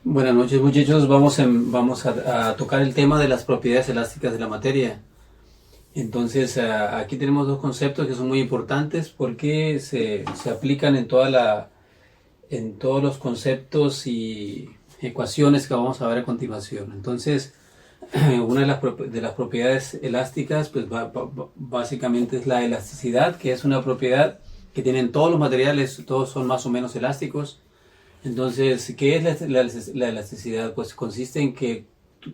Buenas noches, muchachos. Vamos a tocar el tema de las propiedades elásticas de la materia. Entonces, aquí tenemos dos conceptos que son muy importantes porque se aplican en todos los conceptos y ecuaciones que vamos a ver a continuación. Entonces, una de las propiedades elásticas, pues básicamente es la elasticidad, que es una propiedad que tienen todos los materiales, todos son más o menos elásticos. Entonces, ¿qué es la elasticidad? Pues consiste en que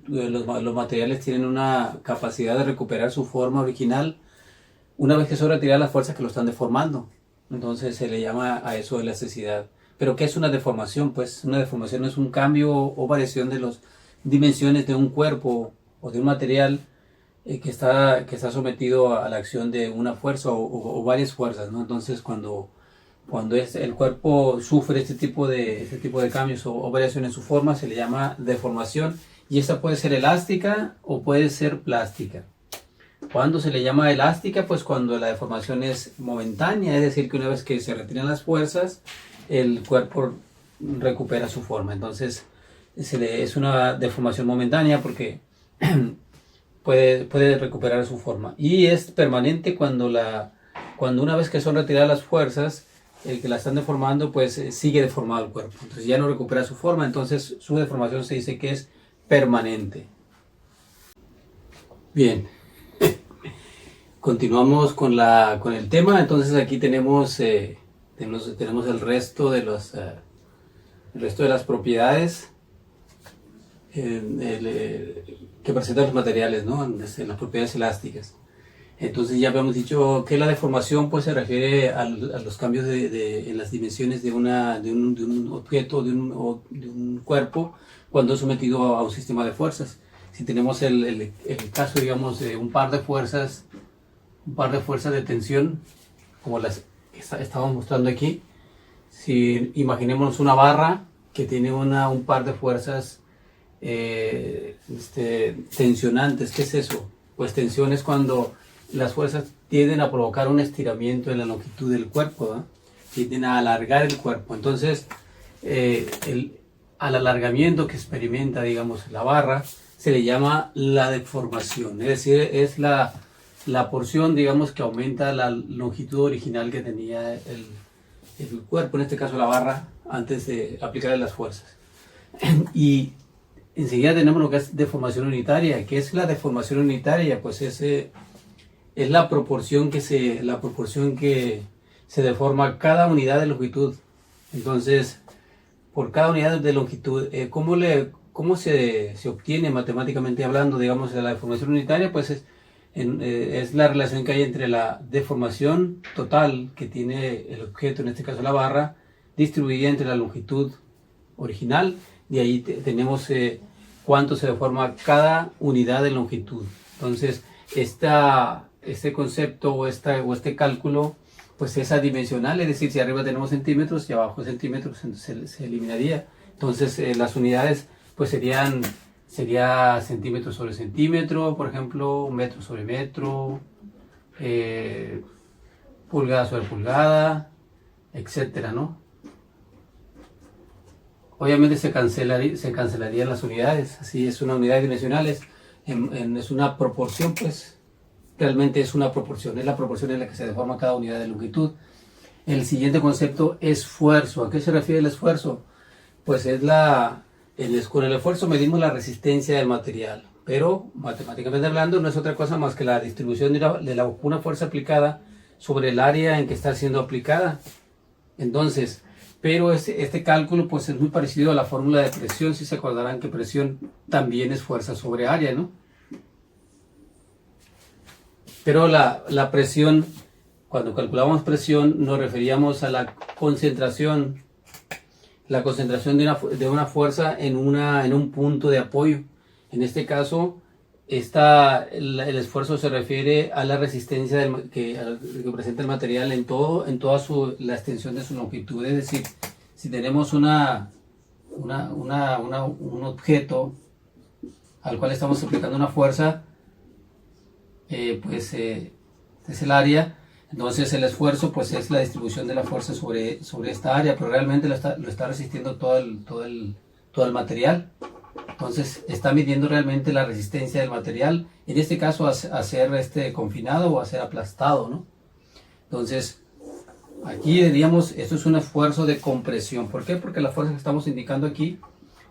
los materiales tienen una capacidad de recuperar su forma original una vez que son retiradas las fuerzas que lo están deformando. Entonces se le llama a eso elasticidad. Pero ¿qué es una deformación? Pues una deformación es un cambio o variación de las dimensiones de un cuerpo o de un material que está sometido a la acción de una fuerza o varias fuerzas, ¿no? Entonces cuando el cuerpo sufre este tipo de cambios o variaciones en su forma, se le llama deformación, y esta puede ser elástica o puede ser plástica. ¿Cuándo se le llama elástica? Pues cuando la deformación es momentánea, es decir, que una vez que se retiran las fuerzas, el cuerpo recupera su forma. Entonces es una deformación momentánea porque puede recuperar su forma. Y es permanente cuando una vez que son retiradas las fuerzas, el que la están deformando, pues sigue deformado el cuerpo. Entonces ya no recupera su forma, entonces su deformación se dice que es permanente. Bien, continuamos con el tema. Entonces aquí tenemos el resto de las propiedades que presentan los materiales, ¿no? En las propiedades elásticas. Entonces ya habíamos dicho que la deformación pues se refiere a los cambios en las dimensiones de un objeto o de un cuerpo cuando es sometido a un sistema de fuerzas. Si tenemos el caso, digamos, de un par de fuerzas de tensión, como las que estábamos mostrando aquí, si imaginémonos una barra que tiene un par de fuerzas tensionantes. ¿Qué es eso? Pues tensión es cuando las fuerzas tienden a provocar un estiramiento en la longitud del cuerpo, ¿no? Tienden a alargar el cuerpo. Entonces, al alargamiento que experimenta, digamos, la barra, se le llama la deformación. Es decir, es la porción, digamos, que aumenta la longitud original que tenía el cuerpo, en este caso la barra, antes de aplicarle las fuerzas. Y enseguida tenemos lo que es deformación unitaria. ¿Qué es la deformación unitaria? Pues es la proporción que se deforma cada unidad de longitud. Entonces, por cada unidad de longitud, ¿cómo se obtiene matemáticamente hablando, digamos, de la deformación unitaria? Pues es la relación que hay entre la deformación total que tiene el objeto, en este caso la barra, distribuida entre la longitud original. De ahí tenemos cuánto se deforma cada unidad de longitud. Entonces, este concepto o este cálculo pues es adimensional, es decir, si arriba tenemos centímetros y abajo centímetros, se eliminaría. Entonces las unidades pues sería centímetro sobre centímetro, por ejemplo, metro sobre metro, pulgada sobre pulgada, etcétera, ¿no? Obviamente se cancelarían las unidades. Así es, una unidad dimensional es una proporción, pues realmente es una proporción, es la proporción en la que se deforma cada unidad de longitud. El siguiente concepto, esfuerzo. ¿A qué se refiere el esfuerzo? Pues con el esfuerzo medimos la resistencia del material, pero matemáticamente hablando no es otra cosa más que la distribución de una fuerza aplicada sobre el área en que está siendo aplicada. Entonces, pero este cálculo pues es muy parecido a la fórmula de presión. Si se acordarán que presión también es fuerza sobre área, ¿no? Pero la presión, cuando calculamos presión, nos referíamos a la concentración de una fuerza en un punto de apoyo. En este caso, el esfuerzo se refiere a la resistencia que presenta el material en toda la extensión de su longitud. Es decir, si tenemos un objeto al cual estamos aplicando una fuerza, es el área. Entonces el esfuerzo pues es la distribución de la fuerza sobre esta área, pero realmente lo está resistiendo todo todo el material. Entonces está midiendo realmente la resistencia del material, en este caso a ser confinado o a ser aplastado, ¿no? Entonces aquí diríamos, esto es un esfuerzo de compresión. ¿Por qué? Porque las fuerzas que estamos indicando aquí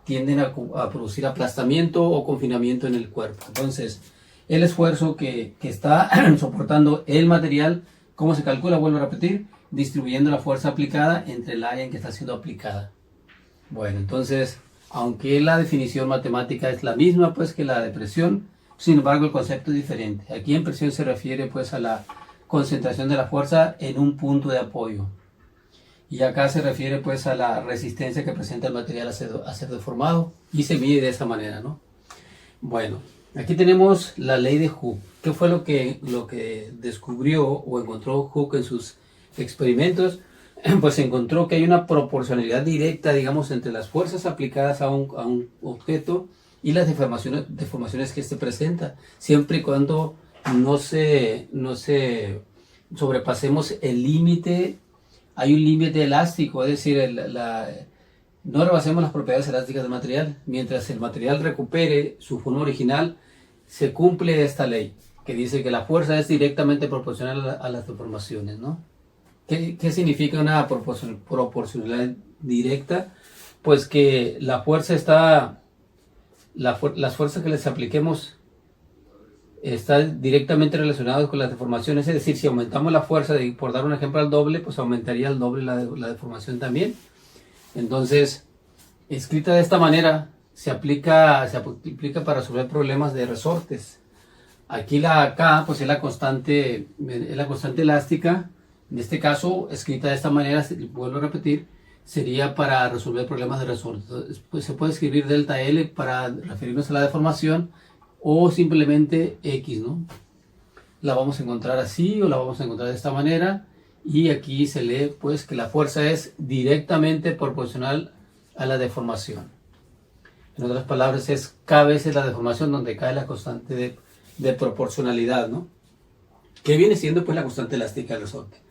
tienden a producir aplastamiento o confinamiento en el cuerpo. Entonces el esfuerzo que está soportando el material, ¿cómo se calcula? Vuelvo a repetir, distribuyendo la fuerza aplicada entre el área en que está siendo aplicada. Bueno, entonces, aunque la definición matemática es la misma pues que la de presión, sin embargo el concepto es diferente. Aquí en presión se refiere pues a la concentración de la fuerza en un punto de apoyo. Y acá se refiere pues a la resistencia que presenta el material a ser deformado y se mide de esa manera, ¿no? Bueno, aquí tenemos la ley de Hooke. ¿Qué fue lo que descubrió o encontró Hooke en sus experimentos? Pues encontró que hay una proporcionalidad directa, digamos, entre las fuerzas aplicadas a un objeto y las deformaciones que éste presenta, siempre y cuando no se sobrepasemos el límite. Hay un límite elástico, es decir, no rebasemos las propiedades elásticas del material. Mientras el material recupere su forma original, se cumple esta ley, que dice que la fuerza es directamente proporcional a las deformaciones, ¿no? ¿Qué significa una proporcionalidad directa? Pues que la fuerza las fuerzas que les apliquemos están directamente relacionadas con las deformaciones. Es decir, si aumentamos la fuerza, por dar un ejemplo, al doble, pues aumentaría al doble la deformación también. Entonces, escrita de esta manera, se aplica para resolver problemas de resortes. Aquí la K pues es la constante elástica. En este caso, escrita de esta manera, vuelvo a repetir, sería para resolver problemas de resortes. Pues se puede escribir delta L para referirnos a la deformación, o simplemente X, ¿no? La vamos a encontrar así o la vamos a encontrar de esta manera, y aquí se lee pues que la fuerza es directamente proporcional a la deformación. En otras palabras, es K veces la deformación, donde cae la constante de proporcionalidad, ¿no? Que viene siendo pues la constante elástica del resorte.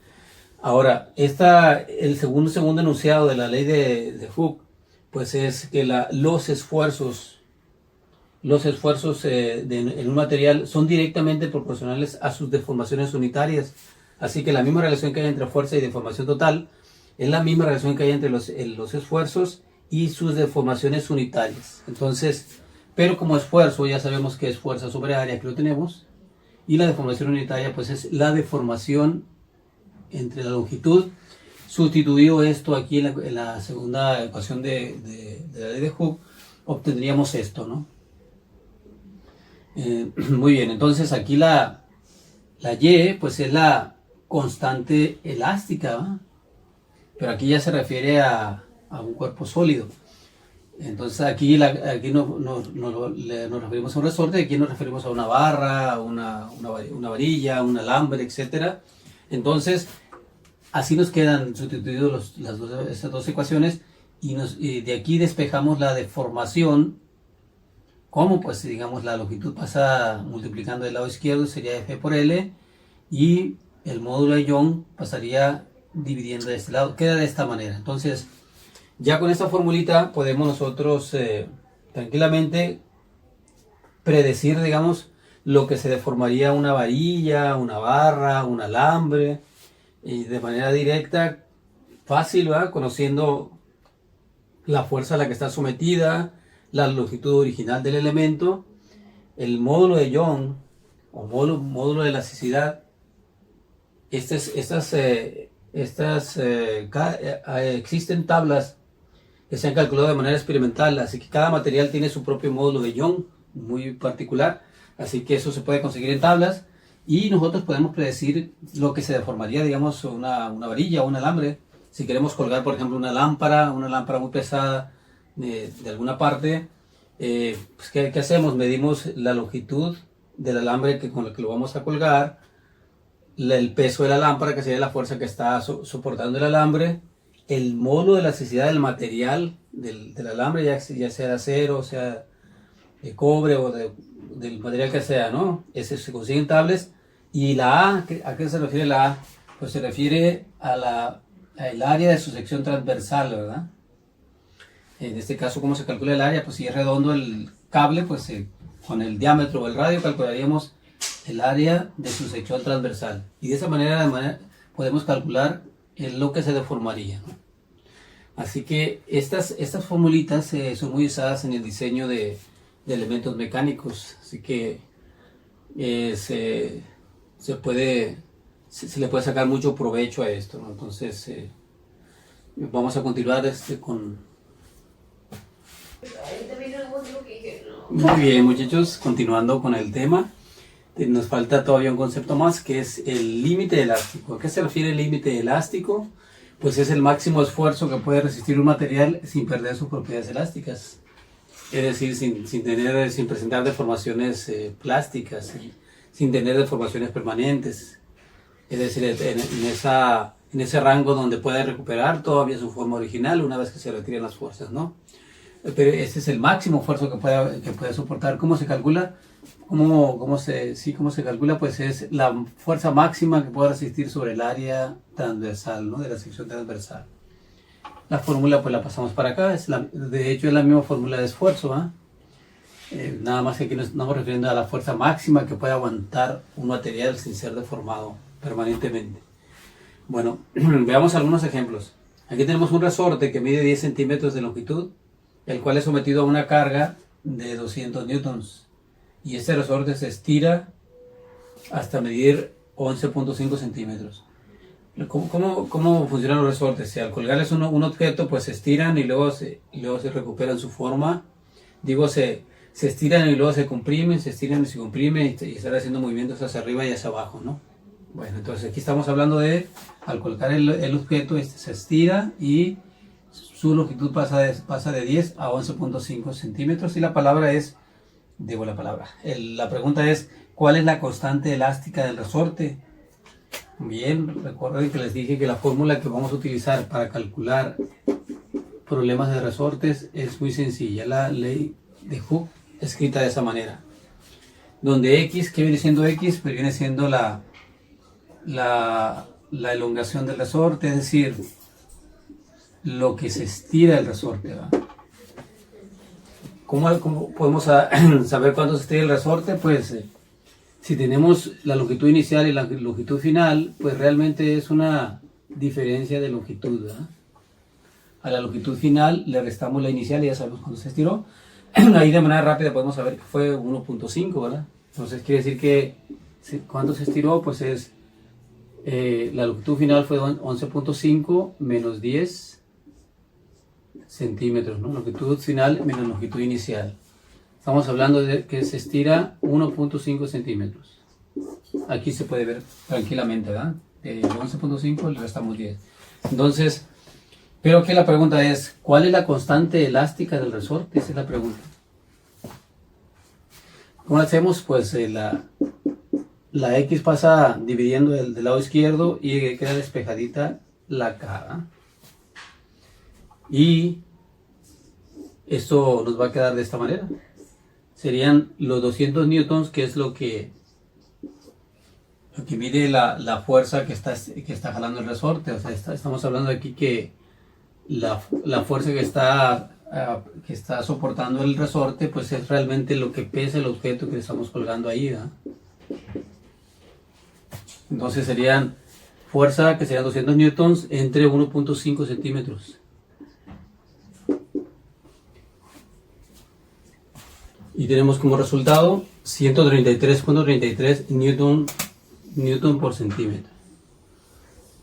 Ahora, el segundo enunciado de la ley de Hooke, pues es que los esfuerzos en un material son directamente proporcionales a sus deformaciones unitarias. Así que la misma relación que hay entre fuerza y deformación total es la misma relación que hay entre los esfuerzos y sus deformaciones unitarias. Entonces, pero como esfuerzo ya sabemos que es fuerza sobre área, que lo tenemos, y la deformación unitaria pues es la deformación entre la longitud. Sustituido esto aquí en la segunda ecuación de la ley de Hooke, obtendríamos esto, ¿no? Muy bien, entonces aquí la Y pues es la constante elástica, ¿va? Pero aquí ya se refiere a un cuerpo sólido. Entonces aquí nos referimos a un resorte, aquí nos referimos a una barra, una varilla, un alambre, etc. Entonces así nos quedan sustituidos estas dos ecuaciones, y de aquí despejamos la deformación. ¿Cómo? Pues digamos la longitud pasa multiplicando el lado izquierdo, sería F por L, y el módulo de Young pasaría dividiendo de este lado. Queda de esta manera. Entonces, ya con esta formulita podemos nosotros tranquilamente predecir, digamos, lo que se deformaría una varilla, una barra, un alambre, y de manera directa, fácil, ¿verdad? Conociendo la fuerza a la que está sometida, la longitud original del elemento, el módulo de Young o módulo de elasticidad. Existen tablas que se han calculado de manera experimental, así que cada material tiene su propio módulo de Young muy particular, así que eso se puede conseguir en tablas, y nosotros podemos predecir lo que se deformaría, digamos, una varilla o un alambre. Si queremos colgar, por ejemplo, una lámpara muy pesada de alguna parte, pues ¿qué hacemos? Medimos la longitud del alambre con el que lo vamos a colgar, el peso de la lámpara, que sería la fuerza que está soportando el alambre, el módulo de elasticidad del material del alambre, ya sea de acero, sea de cobre o del material que sea, ¿no? Ese se consigue en tablas. Y la A, ¿a qué se refiere la A? Pues se refiere al área de su sección transversal, ¿verdad? En este caso, ¿cómo se calcula el área? Pues si es redondo el cable, pues con el diámetro o el radio calcularíamos el área de su sección transversal. Y de esa manera podemos calcular lo que se deformaría, ¿no? Así que estas formulitas son muy usadas en el diseño de elementos mecánicos. Así que se le puede sacar mucho provecho a esto, ¿no? Entonces, vamos a continuar con... Muy bien, muchachos, continuando con el tema. Nos falta todavía un concepto más, que es el límite elástico. ¿A qué se refiere el límite elástico? Pues es el máximo esfuerzo que puede resistir un material sin perder sus propiedades elásticas. Es decir, sin presentar deformaciones plásticas, sin tener deformaciones permanentes. Es decir, en ese rango donde puede recuperar todavía su forma original una vez que se retiren las fuerzas, ¿no? Pero ese es el máximo esfuerzo que puede soportar. ¿Cómo se calcula? ¿Cómo se calcula? Pues es la fuerza máxima que puede resistir sobre el área transversal, ¿no? De la sección transversal. La fórmula pues la pasamos para acá. De hecho es la misma fórmula de esfuerzo, ¿eh? Nada más que aquí nos estamos refiriendo a la fuerza máxima que puede aguantar un material sin ser deformado permanentemente. Bueno, veamos algunos ejemplos. Aquí tenemos un resorte que mide 10 centímetros de longitud, el cual es sometido a una carga de 200 newtons. Y este resorte se estira hasta medir 11.5 centímetros. ¿Cómo funcionan los resortes? Si al colgarles un objeto, pues se estiran y luego se recuperan su forma. Digo, se estiran y luego se comprimen, se estiran y se comprimen y están haciendo movimientos hacia arriba y hacia abajo, ¿no? Bueno, entonces aquí estamos hablando de, al colocar el objeto, se estira y su longitud pasa de 10 a 11.5 centímetros y la pregunta es, ¿cuál es la constante elástica del resorte? Bien, recuerden que les dije que la fórmula que vamos a utilizar para calcular problemas de resortes es muy sencilla, la ley de Hooke, escrita de esa manera, donde X, ¿qué viene siendo X? Pues viene siendo la elongación del resorte, es decir, lo que se estira el resorte, ¿verdad? ¿Cómo podemos saber cuánto se estira el resorte? Pues si tenemos la longitud inicial y la longitud final, pues realmente es una diferencia de longitud, ¿verdad? A la longitud final le restamos la inicial y ya sabemos cuánto se estiró. Ahí de manera rápida podemos saber que fue 1.5, ¿verdad? Entonces quiere decir que cuánto se estiró, pues es la longitud final fue 11.5 menos 10 centímetros, ¿no? Longitud final menos longitud inicial. Estamos hablando de que se estira 1.5 centímetros. Aquí se puede ver tranquilamente, ¿verdad? 11.5 le restamos 10. Entonces, pero aquí la pregunta es, ¿cuál es la constante elástica del resorte? Esa es la pregunta. ¿Cómo lo hacemos? Pues la X pasa dividiendo del lado izquierdo y queda despejadita la K. Y esto nos va a quedar de esta manera. Serían los 200 newtons, que es lo que mide la fuerza que está jalando el resorte. O sea, estamos hablando aquí que la fuerza que está soportando el resorte, pues es realmente lo que pesa el objeto que estamos colgando ahí, ¿verdad? Entonces serían fuerza que serían 200 newtons entre 1.5 centímetros. Y tenemos como resultado 133.33 newton por centímetro.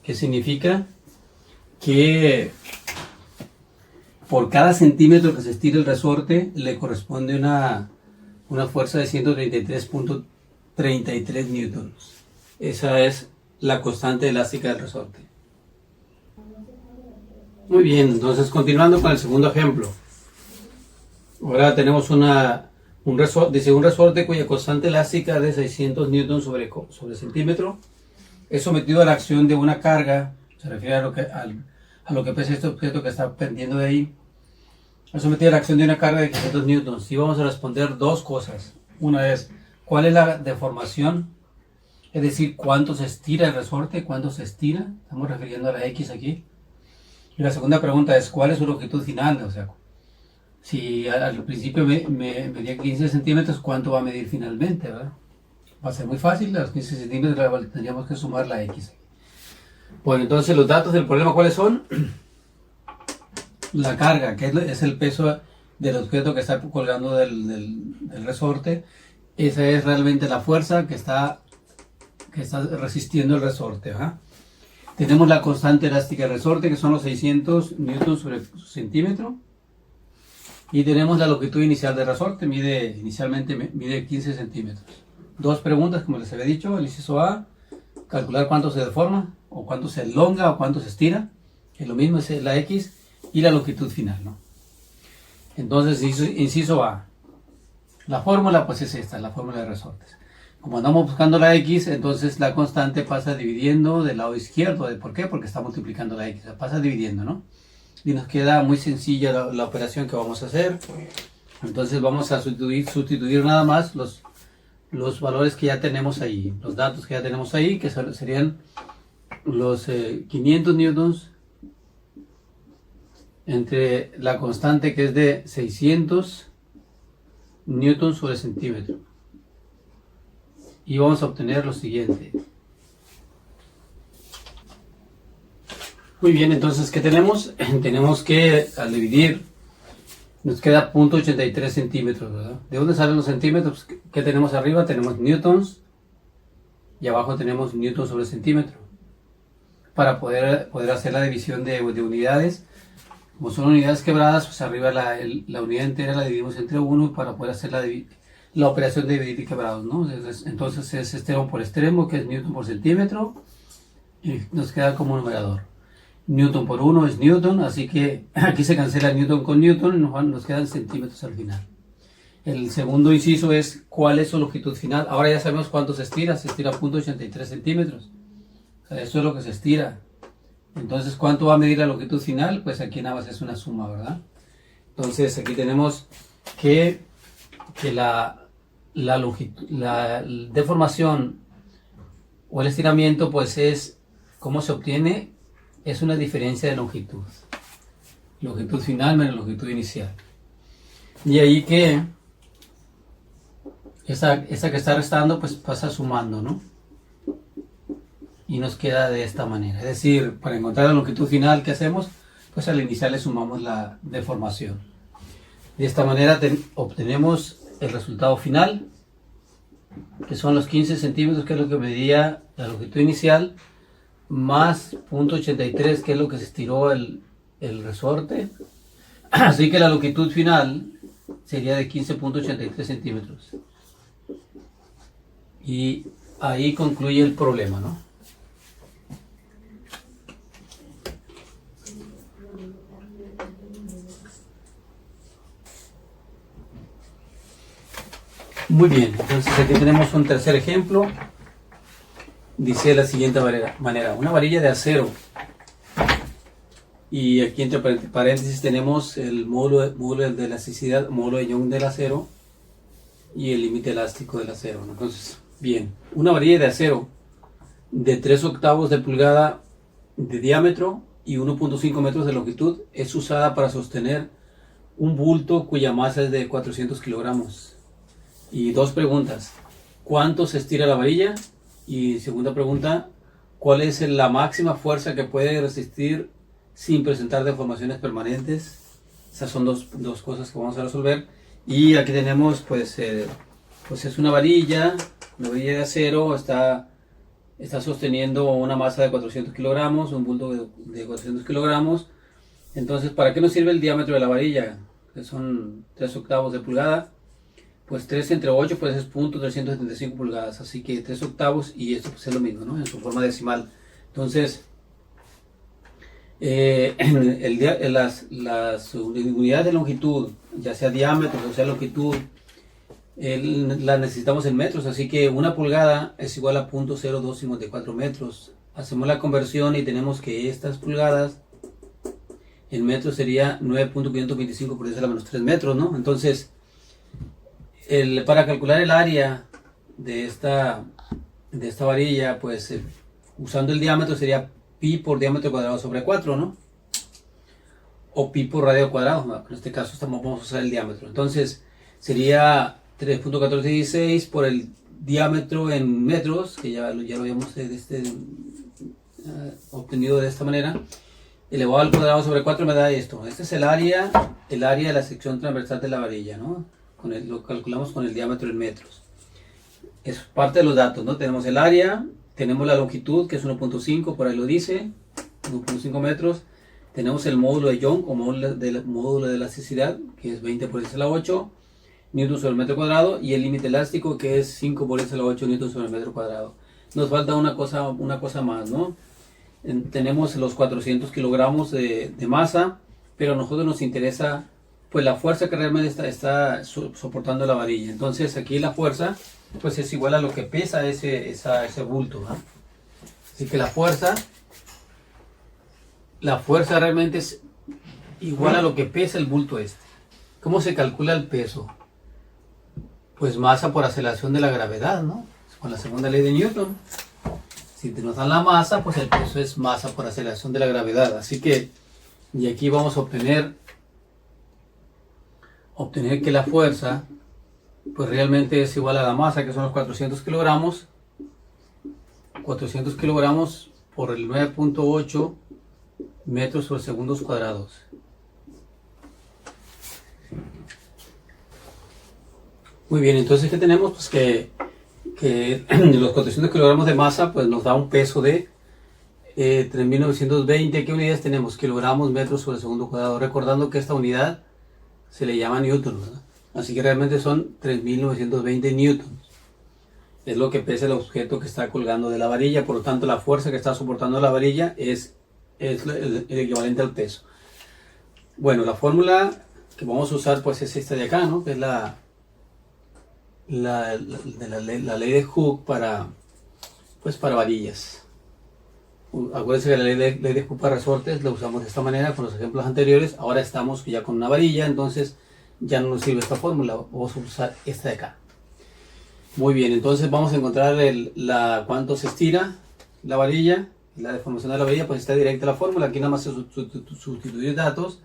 ¿Qué significa? Que por cada centímetro que se estira el resorte le corresponde una fuerza de 133.33 newtons. Esa es la constante elástica del resorte. Muy bien, entonces continuando con el segundo ejemplo. Ahora tenemos un resorte cuya constante elástica es de 600 newtons sobre centímetro. Es sometido a la acción de una carga, se refiere a lo que pesa este objeto que está pendiendo de ahí. Es sometido a la acción de una carga de 500 newtons. Y vamos a responder dos cosas. Una es, ¿cuál es la deformación? Es decir, ¿cuánto se estira el resorte? ¿Cuánto se estira? Estamos refiriendo a la X aquí. Y la segunda pregunta es, ¿cuál es su longitud final? O sea, Si al principio medía 15 centímetros, ¿cuánto va a medir finalmente, verdad? Va a ser muy fácil, a los 15 centímetros tendríamos que sumar la X. Bueno, entonces los datos del problema, ¿cuáles son? La carga, que es el peso del objeto que está colgando del resorte. Esa es realmente la fuerza que está resistiendo el resorte, ¿verdad? Tenemos la constante elástica del resorte, que son los 600 newtons sobre centímetro. Y tenemos la longitud inicial del resorte, inicialmente mide 15 centímetros. Dos preguntas, como les había dicho. El inciso A, calcular cuánto se deforma, o cuánto se elonga, o cuánto se estira. Es lo mismo, es la X y la longitud final, ¿no? Entonces, inciso A. La fórmula, pues es esta, la fórmula de resortes. Como andamos buscando la X, entonces la constante pasa dividiendo del lado izquierdo. ¿Por qué? Porque está multiplicando la X. Pasa dividiendo, ¿no? Y nos queda muy sencilla la operación que vamos a hacer. Entonces vamos a sustituir nada más los valores que ya tenemos ahí, los datos que ya tenemos ahí, que serían los 500 newtons entre la constante, que es de 600 newtons sobre centímetro. Y vamos a obtener lo siguiente. Muy bien, entonces, ¿qué tenemos? Tenemos que, al dividir, nos queda 0.83 centímetros, ¿verdad? ¿De dónde salen los centímetros? ¿Qué tenemos arriba? Tenemos newtons y abajo tenemos newtons sobre centímetro. Para poder hacer la división de unidades, como son unidades quebradas, pues arriba la unidad entera la dividimos entre 1 para poder hacer la operación de dividir quebrados, ¿no? Entonces es extremo por extremo, que es newton por centímetro, y nos queda como numerador. Newton por 1 es newton, así que aquí se cancela newton con newton y nos quedan centímetros al final. El segundo inciso es cuál es su longitud final. Ahora ya sabemos cuánto se estira 0.83 centímetros. O sea, eso es lo que se estira. Entonces, ¿cuánto va a medir la longitud final? Pues aquí nada más es una suma, ¿verdad? Entonces, aquí tenemos que la deformación o el estiramiento, pues es, ¿cómo se obtiene? Es una diferencia de longitud. Longitud final menos longitud inicial. Y ahí que esa que está restando, pues pasa sumando, ¿no? Y nos queda de esta manera. Es decir, para encontrar la longitud final, ¿qué hacemos? Pues al inicial le sumamos la deformación. De esta manera obtenemos el resultado final, que son los 15 centímetros, que es lo que medía la longitud inicial, más 0.83, que es lo que se estiró el resorte. Así que la longitud final sería de 15.83 centímetros. Y ahí concluye el problema, ¿no? Muy bien, entonces aquí tenemos un tercer ejemplo. Dice de la siguiente manera, una varilla de acero. Y aquí entre paréntesis tenemos el módulo de elasticidad, módulo de Young del acero y el límite elástico del acero, ¿no? Entonces, bien, una varilla de acero de 3/8 de pulgada de diámetro y 1.5 metros de longitud es usada para sostener un bulto cuya masa es de 400 kilogramos. Y dos preguntas: ¿cuánto se estira la varilla? Y segunda pregunta: ¿cuál es la máxima fuerza que puede resistir sin presentar deformaciones permanentes? Esas son dos cosas que vamos a resolver. Y aquí tenemos, pues es una varilla de acero, está sosteniendo una masa de 400 kilogramos, un bulto de 400 kilogramos. Entonces, ¿para qué nos sirve el diámetro de la varilla? Que son 3/8 de pulgada. Pues 3 entre 8 pues es 0.375 pulgadas, así que 3/8 y esto pues es lo mismo, ¿no? En su forma decimal. Entonces, las unidades de longitud, ya sea diámetro o sea longitud, las necesitamos en metros, así que una pulgada es igual a 0.0254 metros. Hacemos la conversión y tenemos que estas pulgadas en metros sería 9.525 por 10⁻³ metros, ¿no? Entonces, para calcular el área de esta varilla, pues usando el diámetro sería pi por diámetro cuadrado sobre 4, ¿no? o pi por radio al cuadrado. ¿No? En este caso vamos a usar el diámetro. Entonces sería 3.1416 por el diámetro en metros, que ya lo habíamos obtenido de esta manera, elevado al cuadrado sobre 4 me da esto. Este es el área de la sección transversal de la varilla, ¿no? Lo calculamos con el diámetro en metros. Es parte de los datos, ¿no? Tenemos el área, tenemos la longitud, que es 1.5, por ahí lo dice, 1.5 metros. Tenemos el módulo de Young, o módulo de elasticidad, que es 20 por 10 a la 8 newton sobre el metro cuadrado, y el límite elástico, que es 5 por 10 a la 8 newton sobre el metro cuadrado. Nos falta una cosa más, ¿no? Tenemos los 400 kilogramos de masa, pero a nosotros nos interesa pues la fuerza que realmente está soportando la varilla. Entonces aquí la fuerza pues es igual a lo que pesa ese bulto, ¿no? Así que la fuerza realmente es igual a lo que pesa el bulto este. ¿Cómo se calcula el peso? Pues masa por aceleración de la gravedad, ¿no? Con la segunda ley de Newton. Si nos dan la masa, pues el peso es masa por aceleración de la gravedad. Así que, y aquí vamos a obtener que la fuerza, pues realmente es igual a la masa, que son los 400 kilogramos. 400 kilogramos por el 9.8 metros sobre segundos cuadrados. Muy bien, entonces ¿qué tenemos? Pues que los 400 kilogramos de masa pues nos da un peso de 3.920. ¿Qué unidades tenemos? Kilogramos, metros sobre segundo cuadrado. Recordando que esta unidad se le llama newton, ¿verdad? Así que realmente son 3.920 newtons. Es lo que pesa el objeto que está colgando de la varilla. Por lo tanto, la fuerza que está soportando la varilla es el equivalente al peso. Bueno, la fórmula que vamos a usar pues es esta de acá, ¿no? Que es la ley de Hooke para varillas. Acuérdense que la ley de Hooke para resortes la usamos de esta manera con los ejemplos anteriores. Ahora estamos ya con una varilla, entonces ya no nos sirve esta fórmula. Vamos a usar esta de acá. Muy bien, entonces vamos a encontrar cuánto se estira la varilla. La deformación de la varilla pues está directa a la fórmula. Aquí nada más se sustituir datos.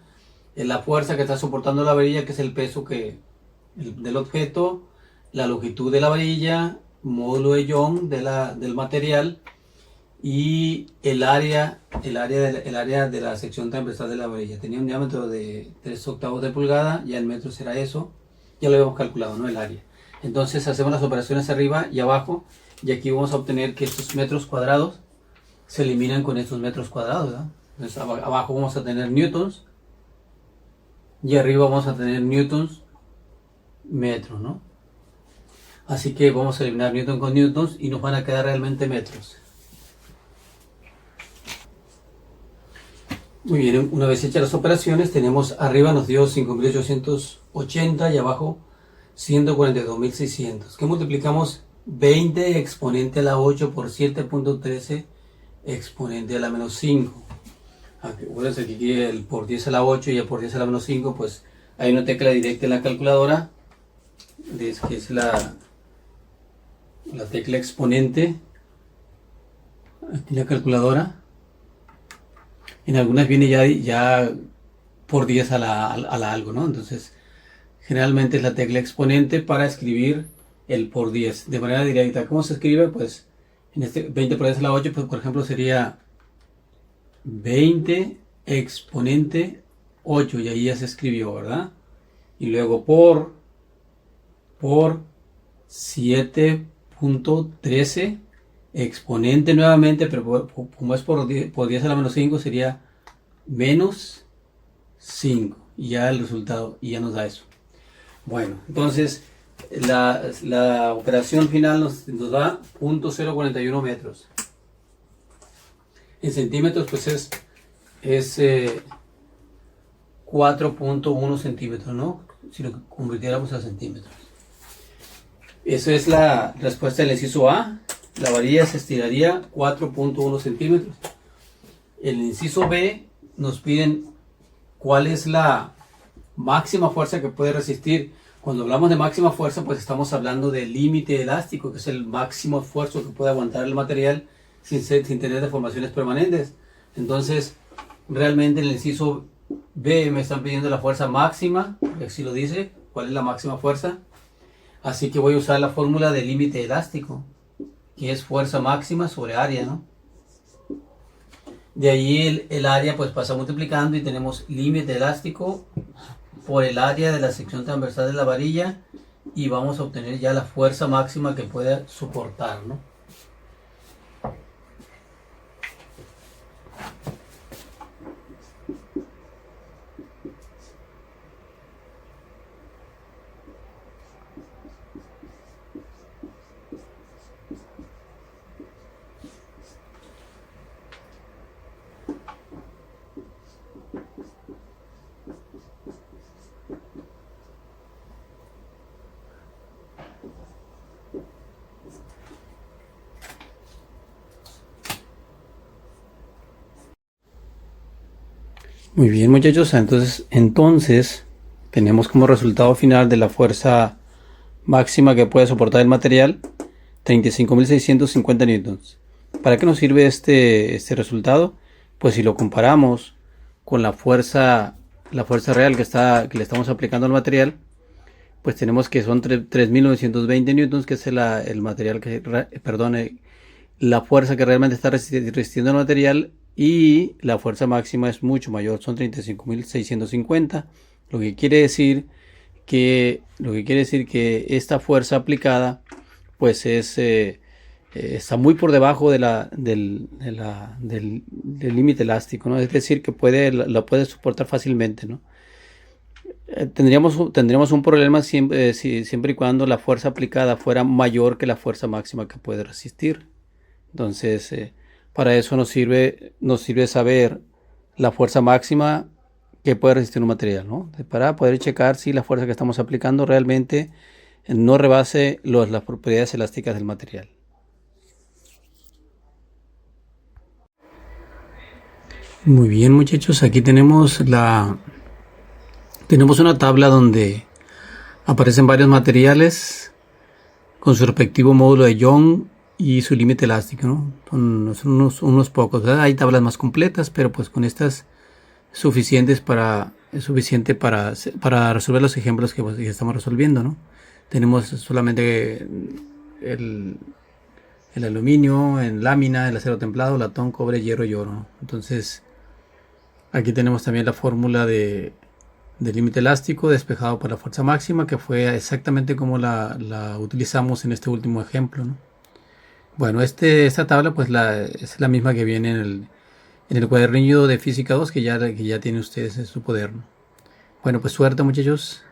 La fuerza que está soportando la varilla, que es el peso del objeto, la longitud de la varilla, módulo de Young del material, y el área de la sección transversal de la varilla. Tenía un diámetro de 3/8 de pulgada, ya el metro será eso, ya lo habíamos calculado, ¿no? El área. Entonces hacemos las operaciones arriba y abajo, y aquí vamos a obtener que estos metros cuadrados se eliminan con estos metros cuadrados, ¿verdad? Entonces abajo vamos a tener newtons, y arriba vamos a tener newtons metros, ¿no? Así que vamos a eliminar newton con newtons y nos van a quedar realmente metros. Muy bien, una vez hechas las operaciones, tenemos arriba nos dio 5.880 y abajo 142.600. ¿Qué multiplicamos? 20 exponente a la 8 por 7.13 exponente a la menos 5. Acuérdense que aquí el por 10 a la 8 y el por 10 a la menos 5, pues hay una tecla directa en la calculadora, que es la tecla exponente, aquí la calculadora. En algunas viene ya por 10 a la algo, ¿no? Entonces, generalmente es la tecla exponente para escribir el por 10 de manera directa. ¿Cómo se escribe? Pues en este 20 por 10 a la 8, pues por ejemplo sería 20 exponente 8, y ahí ya se escribió, ¿verdad? Y luego por 7.13 exponente nuevamente, pero como es por 10 a la menos 5 sería menos 5, y ya el resultado, y ya nos da eso. Bueno, entonces la operación final nos da 0.041 metros. En centímetros pues es 4.1 centímetros, ¿no? Si lo convirtiéramos a centímetros. Esa es la respuesta del inciso A. La varilla se estiraría 4.1 centímetros. El inciso B nos piden cuál es la máxima fuerza que puede resistir. Cuando hablamos de máxima fuerza, pues estamos hablando del límite elástico, que es el máximo esfuerzo que puede aguantar el material sin tener deformaciones permanentes. Entonces, realmente en el inciso B, me están pidiendo la fuerza máxima, así lo dice, cuál es la máxima fuerza. Así que voy a usar la fórmula del límite elástico, que es fuerza máxima sobre área, ¿no? De ahí el área pues pasa multiplicando y tenemos límite elástico por el área de la sección transversal de la varilla y vamos a obtener ya la fuerza máxima que pueda soportar, ¿no? Muy bien, muchachos, entonces tenemos como resultado final de la fuerza máxima que puede soportar el material 35.650 newtons. ¿Para qué nos sirve este resultado? Pues si lo comparamos con la fuerza real que le estamos aplicando al material, pues tenemos que son 3.920 newtons, que es el material que, perdone, la fuerza que realmente está resistiendo el material, y la fuerza máxima es mucho mayor, son 35.650, lo que quiere decir que esta fuerza aplicada pues está muy por debajo del límite elástico, ¿no? Es decir, que la puede soportar fácilmente, ¿no? Tendríamos un problema siempre y cuando la fuerza aplicada fuera mayor que la fuerza máxima que puede resistir. Entonces, para eso nos sirve saber la fuerza máxima que puede resistir un material, ¿no? Para poder checar si la fuerza que estamos aplicando realmente no rebase las propiedades elásticas del material. Muy bien, muchachos, aquí tenemos una tabla donde aparecen varios materiales con su respectivo módulo de Young y su límite elástico, ¿no? Son unos pocos, ¿verdad? Hay tablas más completas, pero pues con estas es suficiente para resolver los ejemplos que estamos resolviendo, ¿no? Tenemos solamente el aluminio en lámina, el acero templado, latón, cobre, hierro y oro, ¿no? Entonces, aquí tenemos también la fórmula del límite elástico despejado por la fuerza máxima, que fue exactamente como la utilizamos en este último ejemplo, ¿no? Bueno, esta tabla pues es la misma que viene en el cuadernillo de física 2 que ya tienen ustedes en su poder, ¿no? Bueno, pues suerte, muchachos.